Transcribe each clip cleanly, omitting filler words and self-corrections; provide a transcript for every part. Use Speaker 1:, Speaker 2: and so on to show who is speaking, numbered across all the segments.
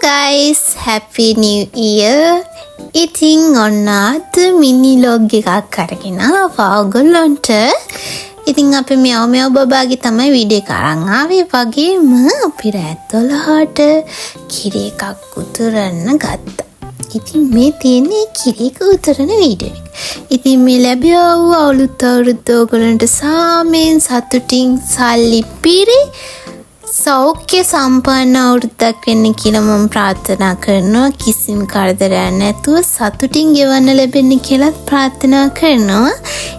Speaker 1: guys, happy new year. ඉතින් ඔන්න අද මිනි ලොග් එකක් අරගෙන ආවා ඔයගොල්ලන්ට. ඉතින් අපි මෙව බබාගේ තමයි වීඩියෝ එක අරන් ආවේ. වගේම අපි රාත් 12ට කිරි එකක් උතුරන්න ගත්තා. ඉතින් මේ තියෙන්නේ කිරි එක උතුරන වීඩියෝ එක. ඉතින් මේ ලැබියා වූ අලුත් අවුරුද්ද ඔයගොල්ලන්ට සාමෙන් සතුටින් සල්ලි පිරි සෞඛ්‍ය සම්පන්න අවුරුද්දක් වෙන්න කියලා මම ප්‍රාර්ථනා කරනවා. කිසිම කරදරයක් නැතුව සතුටින් ගෙවන්න ලැබෙන්න කියලා ප්‍රාර්ථනා කරනවා.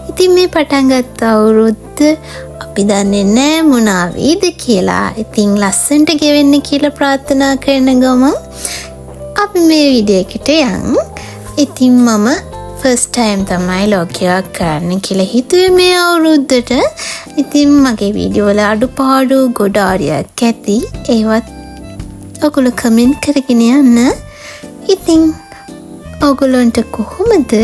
Speaker 1: ඉතින් මේ පටන් ගත්ත අවුරුද්ද අපි දන්නේ නැහැ මොනවා වේද කියලා. ඉතින් ලස්සනට ගෙවෙන්න කියලා ප්‍රාර්ථනා කරන ගමන් අපි මේ වීඩියෝ එකට යමු. ඉතින් මම ෆස්ට් ටයිම් තමයි ලොග් එකක් කරන්න කියලා හිතුවේ මේ අවුරුද්දට. ඉතින් මගේ වීඩියෝ වල අඩුපාඩු ගොඩාරියක් ඇති. ඒවත් ඔයගොල්ලෝ කමෙන්ට් කරගෙන යන්න. ඉතින් ඔයගොල්ලන්ට කොහොමද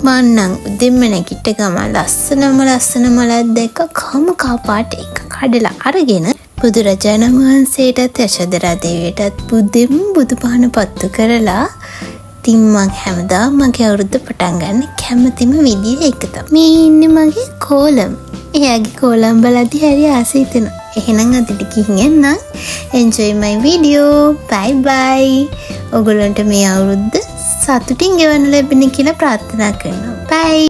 Speaker 1: මන්නම් උදෙන්ම නැගිට ගමන් ලස්සනම මලක් දැක්ක කම කපාට එක කඩලා අරගෙන බුදුරජාණන් වහන්සේටත් යශෝදරා දේවියටත් බුදුපහන පත්තු කරලා ඉතින් මං හැමදාම මගේ අවුරුද්ද පටන් ගන්න කැමතිම විදිය එක තමයි. මේ ඉන්නේ මගේ කෝලම්. එයාගේ කෝලම් බලද්දි හරි ආසයි හිතෙනවා. එහෙනම් අදට ගිහින් එන්න. enjoy my video. bye bye. ඔයගොල්ලන්ට මේ අවුරුද්ද සතුටින් ගෙවන්න ලැබෙන්න කියලා ප්‍රාර්ථනා කරනවා. bye.